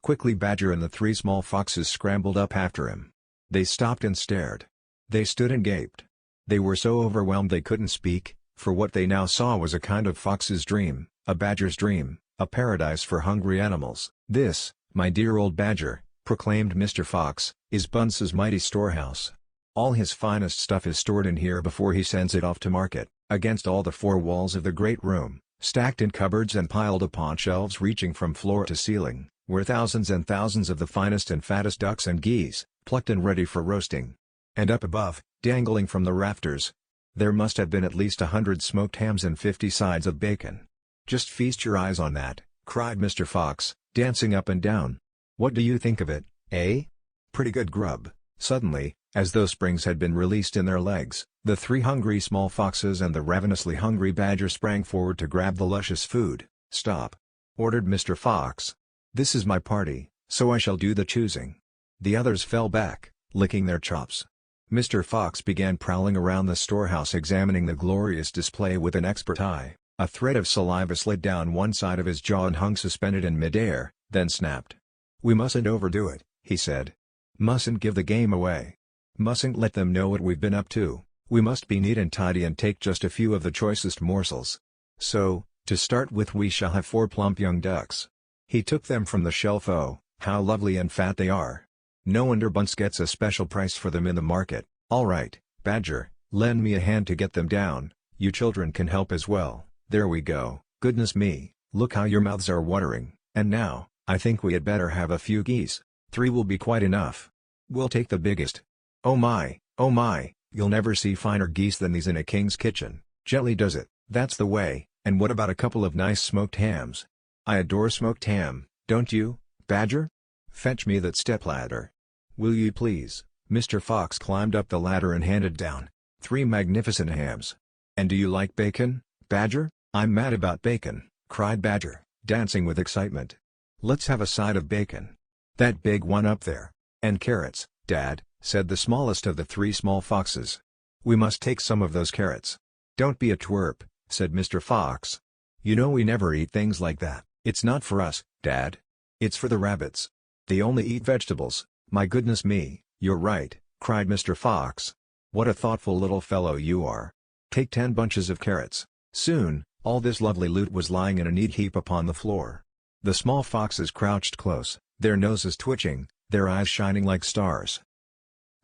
Quickly Badger and the three small foxes scrambled up after him. They stopped and stared. They stood and gaped. They were so overwhelmed they couldn't speak, for what they now saw was a kind of fox's dream, a badger's dream, a paradise for hungry animals. This, my dear old Badger, proclaimed Mr. Fox, is Bunce's mighty storehouse. All his finest stuff is stored in here before he sends it off to market. Against all the four walls of the great room, stacked in cupboards and piled upon shelves reaching from floor to ceiling, were thousands and thousands of the finest and fattest ducks and geese, plucked and ready for roasting. And up above, dangling from the rafters, there must have been at least 100 smoked hams and 50 sides of bacon. Just feast your eyes on that, cried Mr. Fox, dancing up and down. What do you think of it, eh? Pretty good grub. Suddenly, as though springs had been released in their legs, the three hungry small foxes and the ravenously hungry Badger sprang forward to grab the luscious food. Stop! ordered Mr. Fox. This is my party, so I shall do the choosing. The others fell back, licking their chops. Mr. Fox began prowling around the storehouse examining the glorious display with an expert eye. A thread of saliva slid down one side of his jaw and hung suspended in midair, then snapped. We mustn't overdo it, he said. Mustn't give the game away. Mustn't let them know what we've been up to. We must be neat and tidy and take just a few of the choicest morsels. So, to start with we shall have 4 plump young ducks. He took them from the shelf. Oh, how lovely and fat they are. No wonder Bunce gets a special price for them in the market. All right, Badger, lend me a hand to get them down. You children can help as well. There we go. Goodness me, look how your mouths are watering. And now, I think we had better have a few geese. 3 will be quite enough. We'll take the biggest. Oh my, you'll never see finer geese than these in a king's kitchen. Gently does it, that's the way. And what about a couple of nice smoked hams? I adore smoked ham, don't you, Badger? Fetch me that stepladder. Will you please? Mr. Fox climbed up the ladder and handed down 3 magnificent hams. And do you like bacon, Badger? I'm mad about bacon, cried Badger, dancing with excitement. Let's have a side of bacon. That big one up there. And carrots, Dad, said the smallest of the 3 small foxes. We must take some of those carrots. Don't be a twerp, said Mr. Fox. You know we never eat things like that. It's not for us, Dad. It's for the rabbits. They only eat vegetables. My goodness me, you're right, cried Mr. Fox. What a thoughtful little fellow you are. Take 10 bunches of carrots. Soon, all this lovely loot was lying in a neat heap upon the floor. The small foxes crouched close, their noses twitching, their eyes shining like stars.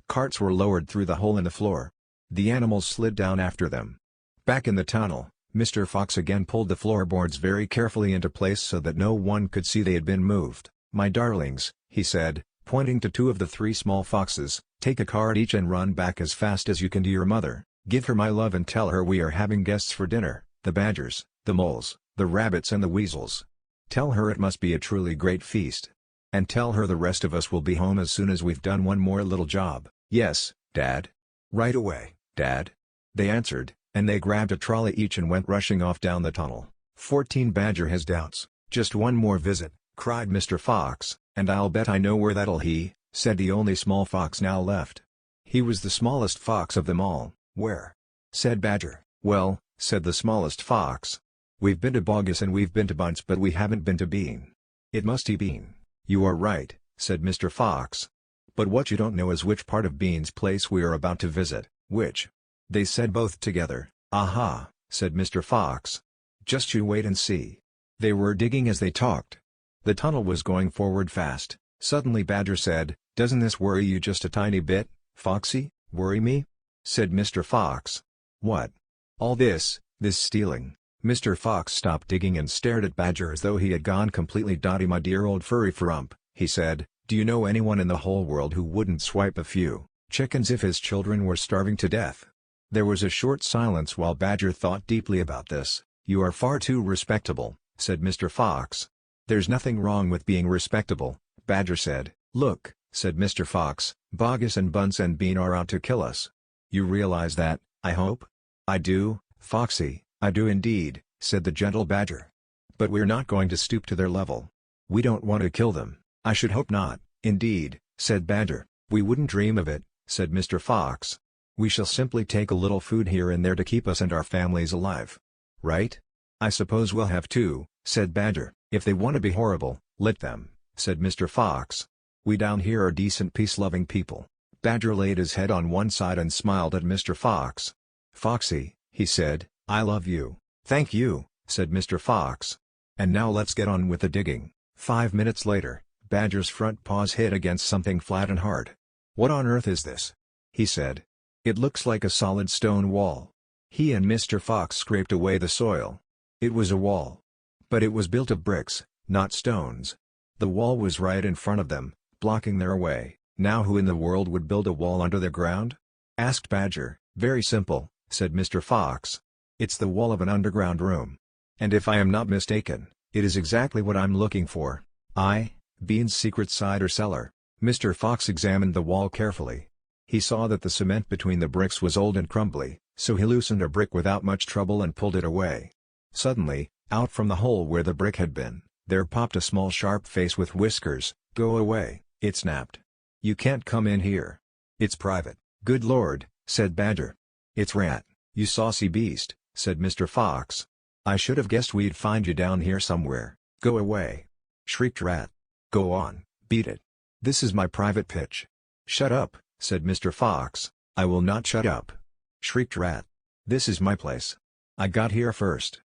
Carts were lowered through the hole in the floor. The animals slid down after them. Back in the tunnel, Mr. Fox again pulled the floorboards very carefully into place so that no one could see they had been moved. My darlings, he said, pointing to 2 of the 3 small foxes, take a cart each and run back as fast as you can to your mother. Give her my love and tell her we are having guests for dinner, the badgers, the moles, the rabbits and the weasels. Tell her it must be a truly great feast. And tell her the rest of us will be home as soon as we've done one more little job. Yes, Dad. Right away, Dad. They answered, and they grabbed a trolley each and went rushing off down the tunnel. 14 Badger has doubts. Just one more visit, cried Mr. Fox, and I'll bet I know where that'll he, said the only small fox now left. He was the smallest fox of them all. Where? Said Badger. Well, said the smallest fox. We've been to Boggis and we've been to Bunce but we haven't been to Bean. It must be Bean. You are right, said Mr. Fox. But what you don't know is which part of Bean's place we are about to visit. Which? They said both together. Aha, said Mr. Fox. Just you wait and see. They were digging as they talked. The tunnel was going forward fast. Suddenly Badger said, "Doesn't this worry you just a tiny bit, Foxy?" "Worry me?" said Mr. Fox. "What? All this stealing?" Mr. Fox stopped digging and stared at Badger as though he had gone completely dotty. "My dear old furry frump," he said, "do you know anyone in the whole world who wouldn't swipe a few chickens if his children were starving to death?" There was a short silence while Badger thought deeply about this. "You are far too respectable," said Mr. Fox. "There's nothing wrong with being respectable," Badger said. "Look," said Mr. Fox, "Boggis and Bunce and Bean are out to kill us. You realize that, I hope?" "I do, Foxy, I do indeed," said the gentle Badger. "But we're not going to stoop to their level. We don't want to kill them." "I should hope not, indeed," said Badger. "We wouldn't dream of it," said Mr. Fox. "We shall simply take a little food here and there to keep us and our families alive. Right?" "I suppose we'll have to," said Badger. "If they want to be horrible, let them," said Mr. Fox. "We down here are decent peace-loving people." Badger laid his head on one side and smiled at Mr. Fox. "Foxy," he said, "I love you." "Thank you," said Mr. Fox. "And now let's get on with the digging." 5 minutes later, Badger's front paws hit against something flat and hard. "What on earth is this?" he said. "It looks like a solid stone wall." He and Mr. Fox scraped away the soil. It was a wall. But it was built of bricks, not stones. The wall was right in front of them, blocking their way. "Now who in the world would build a wall under the ground?" asked Badger. "Very simple," said Mr. Fox. "It's the wall of an underground room. And if I am not mistaken, it is exactly what I'm looking for. Bean's secret cider cellar." Mr. Fox examined the wall carefully. He saw that the cement between the bricks was old and crumbly, so he loosened a brick without much trouble and pulled it away. Suddenly, out from the hole where the brick had been, there popped a small sharp face with whiskers. "Go away," it snapped. "You can't come in here. It's private." "Good Lord," said Badger. "It's Rat, you saucy beast," said Mr. Fox. "I should have guessed we'd find you down here somewhere." "Go away," shrieked Rat. "Go on, beat it. This is my private pitch." "Shut up," said Mr. Fox. "I will not shut up," shrieked Rat. "This is my place. I got here first."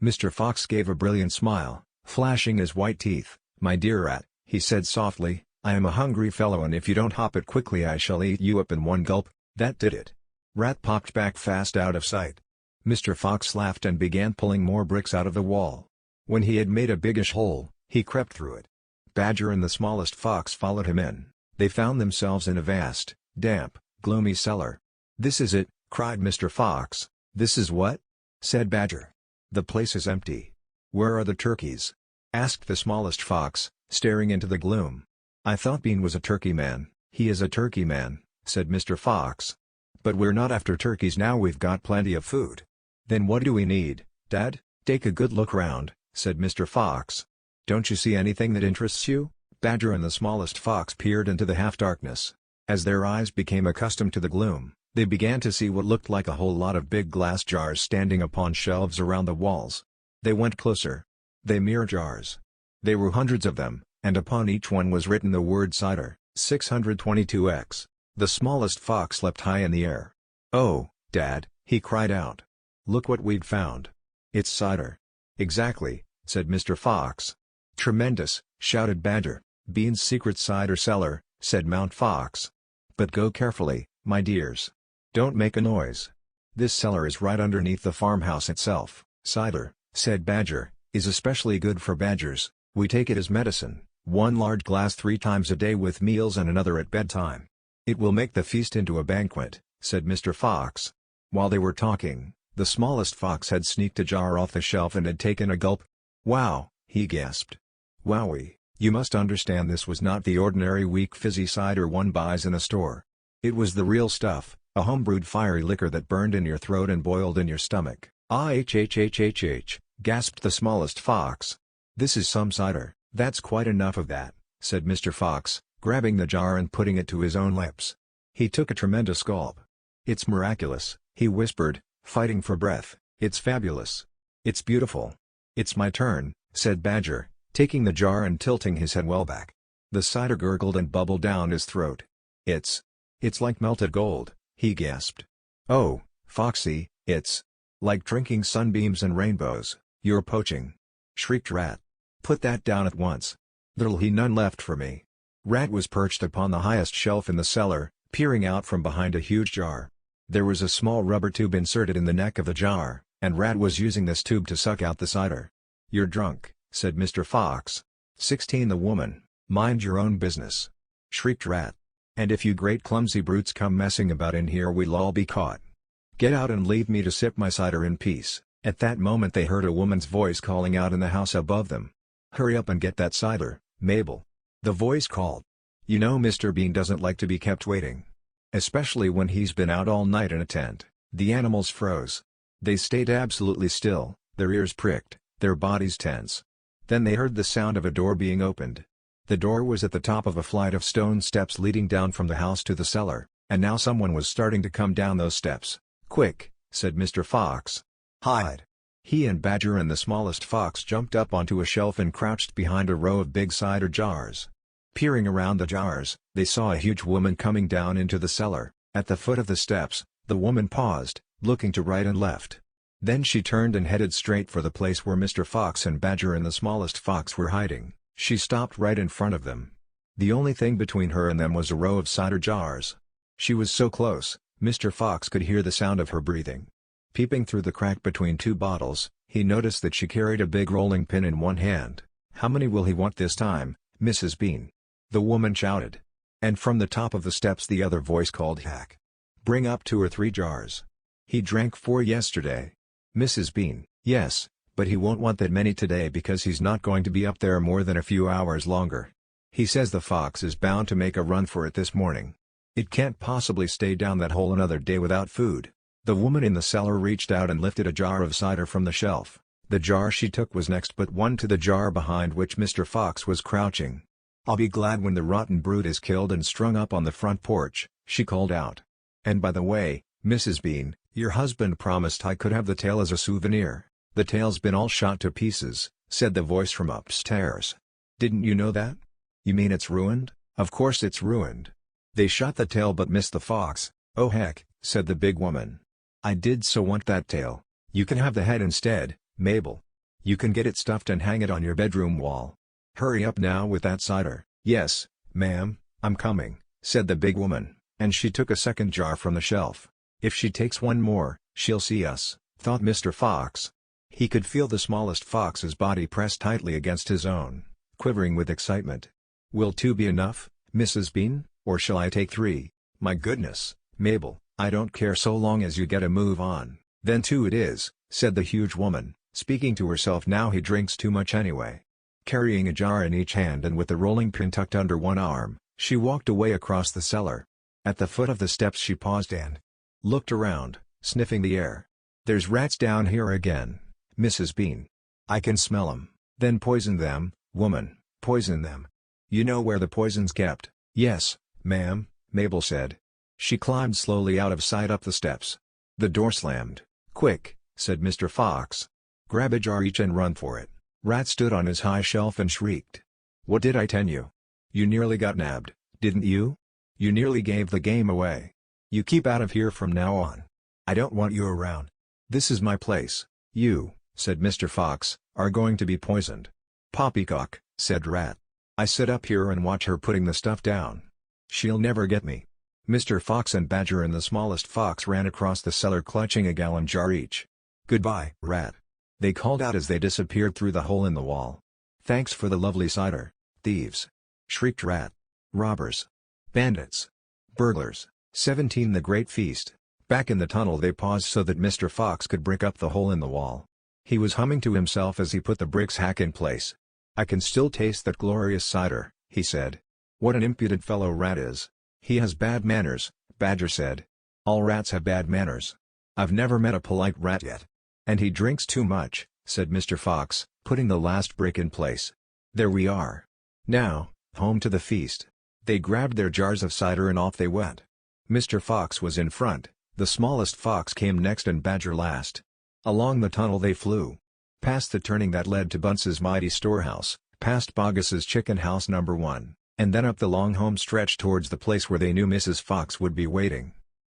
Mr. Fox gave a brilliant smile, flashing his white teeth. "My dear Rat," he said softly, "I am a hungry fellow and if you don't hop it quickly I shall eat you up in one gulp." That did it. Rat popped back fast out of sight. Mr. Fox laughed and began pulling more bricks out of the wall. When he had made a biggish hole, he crept through it. Badger and the smallest fox followed him in. They found themselves in a vast, damp, gloomy cellar. "This is it," cried Mr. Fox. "This is what?" said Badger. "The place is empty." "Where are the turkeys?" asked the smallest fox, staring into the gloom. "I thought Bean was a turkey man." "He is a turkey man," said Mr. Fox. "But we're not after turkeys now, we've got plenty of food." "Then what do we need, Dad?" "Take a good look round," said Mr. Fox. "Don't you see anything that interests you?" Badger and the smallest fox peered into the half-darkness. As their eyes became accustomed to the gloom, they began to see what looked like a whole lot of big glass jars standing upon shelves around the walls. They went closer. They mirror jars. There were hundreds of them, and upon each one was written the word cider, 622X. The smallest fox leapt high in the air. "Oh, Dad," he cried out. "Look what we've found. It's cider." "Exactly," said Mr. Fox. "Tremendous," shouted Badger. "Bean's secret cider cellar," said Mount Fox. "But go carefully, my dears. Don't make a noise. This cellar is right underneath the farmhouse itself." "Cider," said Badger, "is especially good for badgers. We take it as medicine, one large glass 3 times a day with meals and another at bedtime. It will make the feast into a banquet," said Mr. Fox. While they were talking, the smallest fox had sneaked a jar off the shelf and had taken a gulp. "Wow," he gasped. "Wowee, you must understand this was not the ordinary weak fizzy cider one buys in a store. It was the real stuff, a homebrewed fiery liquor that burned in your throat and boiled in your stomach." Gasped the smallest fox. "This is some cider." "That's quite enough of that," said Mr. Fox, grabbing the jar and putting it to his own lips. He took a tremendous gulp. "It's miraculous," he whispered, fighting for breath. "It's fabulous. It's beautiful." "It's my turn," said Badger, taking the jar and tilting his head well back. The cider gurgled and bubbled down his throat. It's like melted gold," he gasped. "Oh, Foxy, it's like drinking sunbeams and rainbows." "You're poaching," shrieked Rat. "Put that down at once. There'll be none left for me." Rat was perched upon the highest shelf in the cellar, peering out from behind a huge jar. There was a small rubber tube inserted in the neck of the jar, and Rat was using this tube to suck out the cider. "You're drunk," said Mr. Fox. 16 The woman. "Mind your own business," shrieked Rat. "And if you great clumsy brutes come messing about in here we'll all be caught. Get out and leave me to sip my cider in peace." At that moment they heard a woman's voice calling out in the house above them. "Hurry up and get that cider, Mabel." The voice called. "You know Mr. Bean doesn't like to be kept waiting. Especially when he's been out all night in a tent." The animals froze. They stayed absolutely still, their ears pricked, their bodies tense. Then they heard the sound of a door being opened. The door was at the top of a flight of stone steps leading down from the house to the cellar, and now someone was starting to come down those steps. "Quick," said Mr. Fox. "Hide." He and Badger and the smallest fox jumped up onto a shelf and crouched behind a row of big cider jars. Peering around the jars, they saw a huge woman coming down into the cellar. At the foot of the steps, the woman paused, looking to right and left. Then she turned and headed straight for the place where Mr. Fox and Badger and the smallest fox were hiding. She stopped right in front of them. The only thing between her and them was a row of cider jars. She was so close, Mr. Fox could hear the sound of her breathing. Peeping through the crack between two bottles, he noticed that she carried a big rolling pin in one hand. "How many will he want this time, Mrs. Bean?" the woman shouted. And from the top of the steps the other voice called, "Hack. Bring up 2 or 3 jars. He drank 4 yesterday." "Mrs. Bean, yes, but he won't want that many today because he's not going to be up there more than a few hours longer. He says the fox is bound to make a run for it this morning. It can't possibly stay down that hole another day without food." The woman in the cellar reached out and lifted a jar of cider from the shelf. The jar she took was next but one to the jar behind which Mr. Fox was crouching. "I'll be glad when the rotten brute is killed and strung up on the front porch," she called out. "And by the way, Mrs. Bean, your husband promised I could have the tail as a souvenir." "The tail's been all shot to pieces," said the voice from upstairs. "Didn't you know that?" "You mean it's ruined?" "Of course it's ruined. They shot the tail but missed the fox." "Oh heck," said the big woman. "I did so want that tail." "You can have the head instead, Mabel. You can get it stuffed and hang it on your bedroom wall. Hurry up now with that cider." "Yes, ma'am, I'm coming," said the big woman, and she took a second jar from the shelf. "If she takes one more, she'll see us," thought Mr. Fox. He could feel the smallest fox's body pressed tightly against his own, quivering with excitement. "Will 2 be enough, Mrs. Bean, or shall I take 3? "My goodness, Mabel, I don't care so long as you get a move on." "Then 2 it is," said the huge woman, speaking to herself. "Now he drinks too much anyway." Carrying a jar in each hand and with the rolling pin tucked under one arm, she walked away across the cellar. At the foot of the steps she paused and looked around, sniffing the air. "There's rats down here again, Mrs. Bean. I can smell 'em." "Then poison them, woman, poison them. You know where the poison's kept?" "Yes, ma'am," Mabel said. She climbed slowly out of sight up the steps. The door slammed. "Quick," said Mr. Fox. "Grab a jar each and run for it." Rat stood on his high shelf and shrieked. "What did I tell you? You nearly got nabbed, didn't you? You nearly gave the game away. You keep out of here from now on. I don't want you around. This is my place." "You," said Mr. Fox, "are going to be poisoned." "Poppycock," said Rat. "I sit up here and watch her putting the stuff down. She'll never get me." Mr. Fox and Badger and the smallest fox ran across the cellar clutching a gallon jar each. "Goodbye, Rat," they called out as they disappeared through the hole in the wall. "Thanks for the lovely cider, thieves," shrieked Rat. "Robbers. Bandits. Burglars." 17 The Great Feast. Back in the tunnel they paused so that Mr. Fox could brick up the hole in the wall. He was humming to himself as he put the bricks hack in place. "I can still taste that glorious cider," he said. "What an impudent fellow Rat is." "He has bad manners," Badger said. "All rats have bad manners. I've never met a polite rat yet." "And he drinks too much," said Mr. Fox, putting the last brick in place. "There we are. Now, home to the feast." They grabbed their jars of cider and off they went. Mr. Fox was in front, the smallest fox came next and Badger last. Along the tunnel they flew. Past the turning that led to Bunce's mighty storehouse, past Boggis's chicken house number 1, and then up the long home stretch towards the place where they knew Mrs. Fox would be waiting.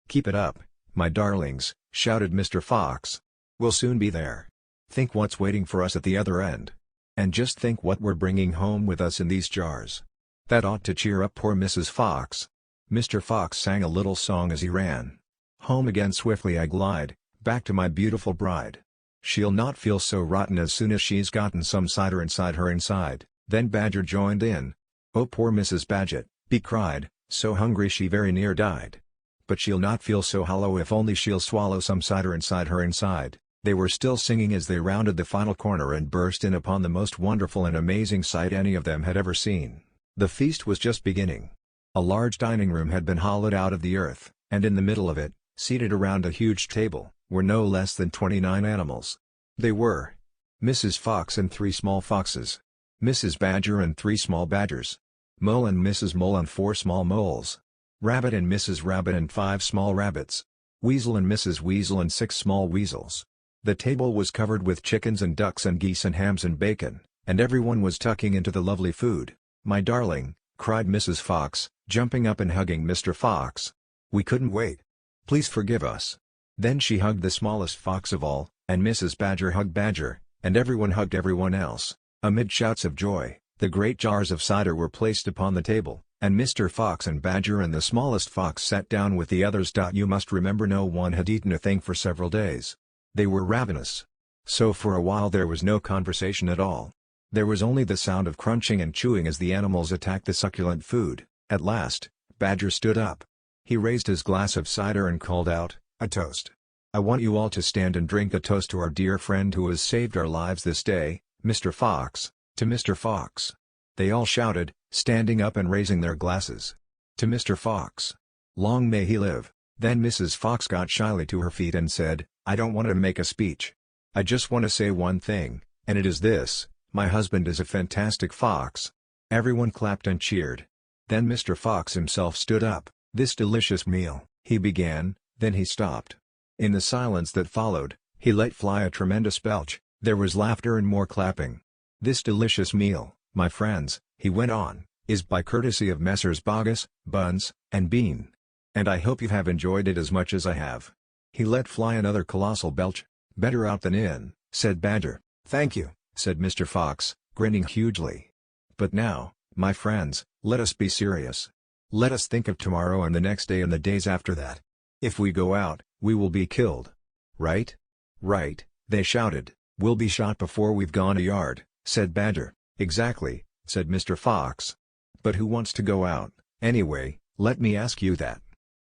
"Keep it up, my darlings," shouted Mr. Fox. "We'll soon be there. Think what's waiting for us at the other end. And just think what we're bringing home with us in these jars. That ought to cheer up poor Mrs. Fox." Mr. Fox sang a little song as he ran. "Home again swiftly I glide, back to my beautiful bride. She'll not feel so rotten as soon as she's gotten some cider inside her inside." Then Badger joined in. "Oh, poor Mrs. Badger," he cried, "so hungry she very near died. But she'll not feel so hollow if only she'll swallow some cider inside her inside." They were still singing as they rounded the final corner and burst in upon the most wonderful and amazing sight any of them had ever seen. The feast was just beginning. A large dining room had been hollowed out of the earth, and in the middle of it, seated around a huge table, were no less than 29 animals. They were Mrs. Fox and 3 small foxes, Mrs. Badger and 3 small badgers, Mole and Mrs. Mole and 4 small moles, Rabbit and Mrs. Rabbit and 5 small rabbits, Weasel and Mrs. Weasel and 6 small weasels. The table was covered with chickens and ducks and geese and hams and bacon, and everyone was tucking into the lovely food. "My darling," cried Mrs. Fox, jumping up and hugging Mr. Fox. "We couldn't wait. Please forgive us." Then she hugged the smallest fox of all, and Mrs. Badger hugged Badger, and everyone hugged everyone else. Amid shouts of joy, the great jars of cider were placed upon the table, and Mr. Fox and Badger and the smallest fox sat down with the others. You must remember no one had eaten a thing for several days. They were ravenous. So for a while there was no conversation at all. There was only the sound of crunching and chewing as the animals attacked the succulent food. At last, Badger stood up. He raised his glass of cider and called out, "A toast. I want you all to stand and drink a toast to our dear friend who has saved our lives this day, Mr. Fox, to Mr. Fox." They all shouted, standing up and raising their glasses. "To Mr. Fox. Long may he live." Then Mrs. Fox got shyly to her feet and said, "I don't want to make a speech. I just want to say one thing, and it is this: my husband is a fantastic fox." Everyone clapped and cheered. Then Mr. Fox himself stood up. "This delicious meal," he began, then he stopped. In the silence that followed, he let fly a tremendous belch. There was laughter and more clapping. "This delicious meal, my friends," he went on, "is by courtesy of Messrs. Boggis, Bunce, and Bean. And I hope you have enjoyed it as much as I have." He let fly another colossal belch. "Better out than in," said Badger. "Thank you," said Mr. Fox, grinning hugely. "But now, my friends, let us be serious. Let us think of tomorrow and the next day and the days after that. If we go out, we will be killed. Right?" "Right," they shouted. "We'll be shot before we've gone a yard," said Badger. "Exactly," said Mr. Fox. "But who wants to go out, anyway, let me ask you that?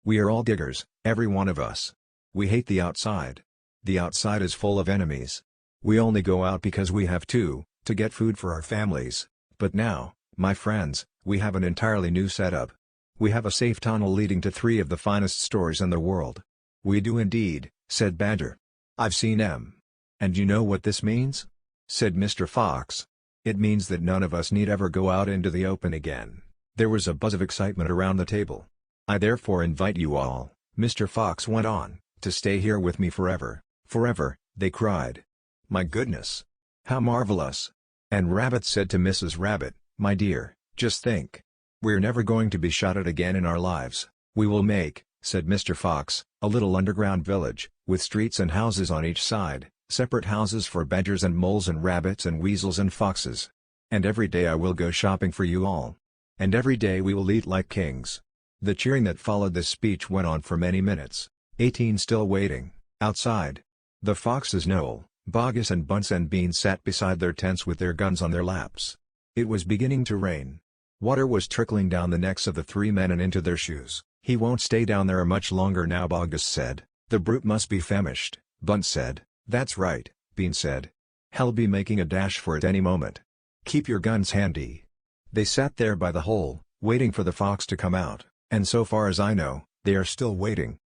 We are all diggers, every one of us. We hate the outside. The outside is full of enemies. We only go out because we have to get food for our families. But now, my friends, we have an entirely new setup. We have a safe tunnel leading to 3 of the finest stores in the world." "We do indeed," said Badger. "I've seen 'em. "And you know what this means?" said Mr. Fox. "It means that none of us need ever go out into the open again." There was a buzz of excitement around the table. "I therefore invite you all," Mr. Fox went on, "to stay here with me forever." "Forever," they cried. "My goodness! How marvelous!" And Rabbit said to Mrs. Rabbit, "My dear, just think. We're never going to be shot at again in our lives. We will make," said Mr. Fox, "a little underground village, with streets and houses on each side, separate houses for badgers and moles and rabbits and weasels and foxes. And every day I will go shopping for you all. And every day we will eat like kings." The cheering that followed this speech went on for many minutes. 18 still waiting, outside. The foxes Noel, Boggis and Bunce and Bean sat beside their tents with their guns on their laps. It was beginning to rain. Water was trickling down the necks of the 3 men and into their shoes. "He won't stay down there much longer now," Boggis said. "The brute must be famished," Bunce said. "That's right," Bean said. "He'll be making a dash for it any moment. Keep your guns handy." They sat there by the hole, waiting for the fox to come out, and so far as I know, they are still waiting.